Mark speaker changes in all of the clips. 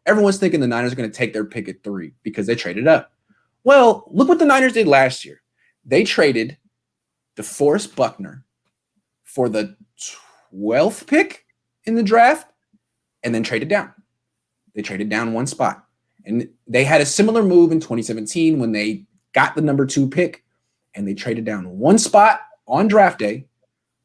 Speaker 1: everyone's thinking the Niners are going to take their pick at 3 because they traded up. Well, look what the Niners did last year. They traded DeForest Buckner for the 12th pick in the draft and then traded down. They traded down one spot. And they had a similar move in 2017 when they got the number 2 pick and they traded down one spot on draft day.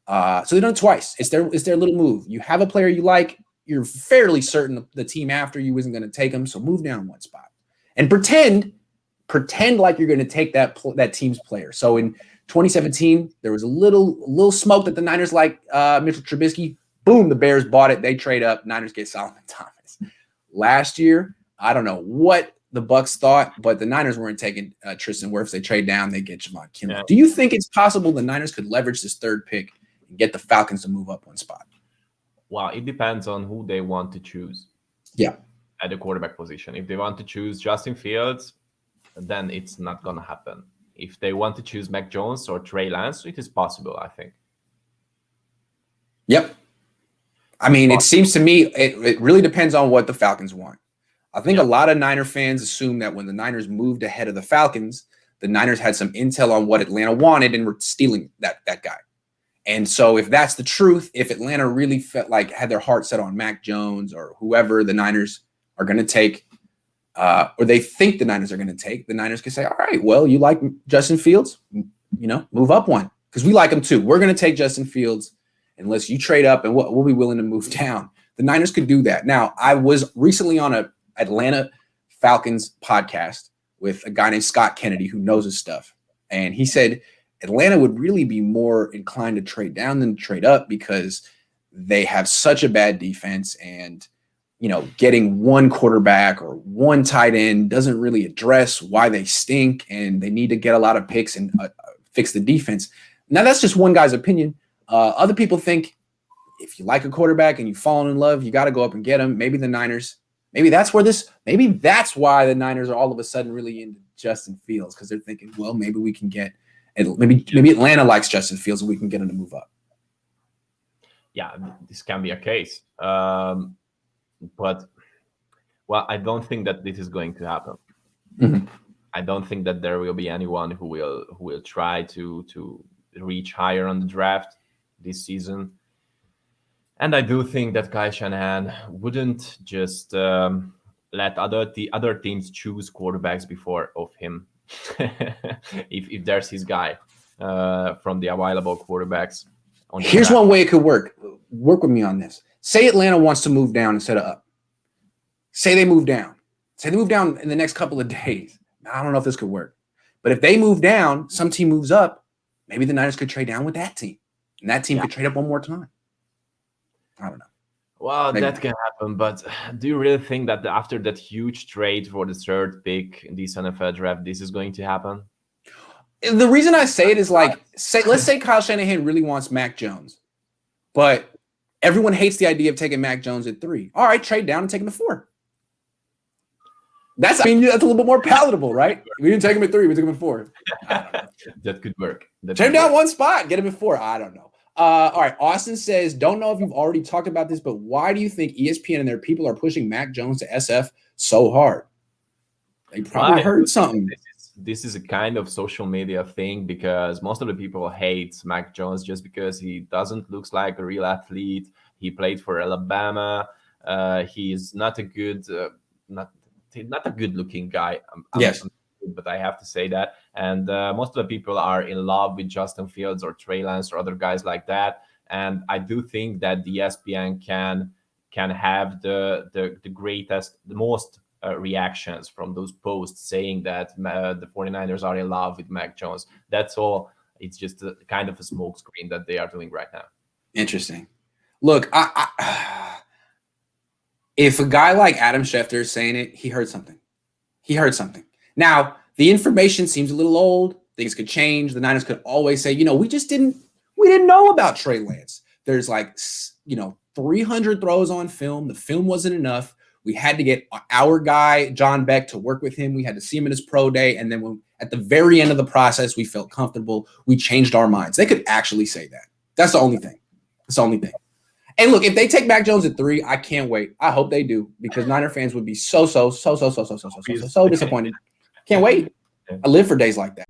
Speaker 1: So they've done it twice. It's their little move. You have a player you like, you're fairly certain the team after you isn't going to take them, so move down one spot. And pretend like you're going to take that team's player. So in 2017, there was a little smoke that the Niners like Mitchell Trubisky. Boom, the Bears bought it. They trade up. Niners get Solomon Thomas. Last year, I don't know what the Bucs thought, but the Niners weren't taking Tristan Wirfs. They trade down, they get Javon Kinlaw. Yeah. Do you think it's possible the Niners could leverage this 3rd pick and get the Falcons to move up one spot?
Speaker 2: Well, it depends on who they want to choose.
Speaker 1: Yeah.
Speaker 2: At the quarterback position. If they want to choose Justin Fields, then it's not going to happen. If they want to choose Mac Jones or Trey Lance, it is possible, I think.
Speaker 1: Yep. I mean, it seems to me it really depends on what the Falcons want. I think a lot of Niner fans assume that when the Niners moved ahead of the Falcons, the Niners had some intel on what Atlanta wanted and were stealing that guy. And so if that's the truth, if Atlanta really felt like had their heart set on Mac Jones or whoever the Niners are going to take, or they think the Niners are going to take, the Niners can say, all right, well, you like Justin Fields, move up one because we like him too. We're going to take Justin Fields unless you trade up and we'll be willing to move down. The Niners could do that. Now, I was recently on a Atlanta Falcons podcast with a guy named Scott Kennedy who knows his stuff. And he said Atlanta would really be more inclined to trade down than trade up because they have such a bad defense and, getting one quarterback or one tight end doesn't really address why they stink and they need to get a lot of picks and fix the defense. Now, that's just one guy's opinion. Other people think if you like a quarterback and you've fallen in love, you got to go up and get him. Maybe the Niners, maybe that's why the Niners are all of a sudden really into Justin Fields because they're thinking, well, maybe we can get maybe Atlanta likes Justin Fields and we can get him to move up.
Speaker 2: Yeah, this can be a case. But I don't think that this is going to happen.
Speaker 1: Mm-hmm.
Speaker 2: I don't think that there will be anyone who will try to reach higher on the draft this season. And I do think that Kyle Shanahan wouldn't just let other teams choose quarterbacks before of him. if there's his guy from the available quarterbacks.
Speaker 1: Here's one way it could work. Work with me on this. Say Atlanta wants to move down instead of up. Say they move down. Say they move down in the next couple of days. I don't know if this could work. But if they move down, some team moves up, maybe the Niners could trade down with that team. And that team could trade up one more time. I don't know.
Speaker 2: Well, maybe. That can happen. But do you really think that after that huge trade for the 3rd pick in this NFL draft, this is going to happen?
Speaker 1: The reason I say it is let's say Kyle Shanahan really wants Mac Jones, but everyone hates the idea of taking Mac Jones at 3. All right, trade down and take him at 4. That's a little bit more palatable, right? We didn't take him at 3, we took him at 4.
Speaker 2: That could work.
Speaker 1: Trade down one spot, get him at 4. I don't know. All right, Austin says, don't know if you've already talked about this, but why do you think ESPN and their people are pushing Mac Jones to SF so hard? They probably heard something.
Speaker 2: This is a kind of social media thing because most of the people hate Mac Jones just because he doesn't look like a real athlete. He played for Alabama. He's not a good, not a good-looking guy.
Speaker 1: Yes.
Speaker 2: But I have to say that. And most of the people are in love with Justin Fields or Trey Lance or other guys like that. And I do think that the ESPN can have the greatest, the most reactions from those posts saying that the 49ers are in love with Mac Jones. That's all. It's just a kind of a smoke screen that they are doing right now.
Speaker 1: Interesting. Look, if a guy like Adam Schefter is saying it, he heard something. Now, the information seems a little old. Things could change. The Niners could always say, we didn't know about Trey Lance. There's 300 throws on film. The film wasn't enough. We had to get our guy, John Beck, to work with him. We had to see him at his pro day. And then at the very end of the process, we felt comfortable. We changed our minds. They could actually say that. That's the only thing. And look, if they take Mac Jones at 3, I can't wait. I hope they do, because Niner fans would be so disappointed. Can't wait. I live for days like that.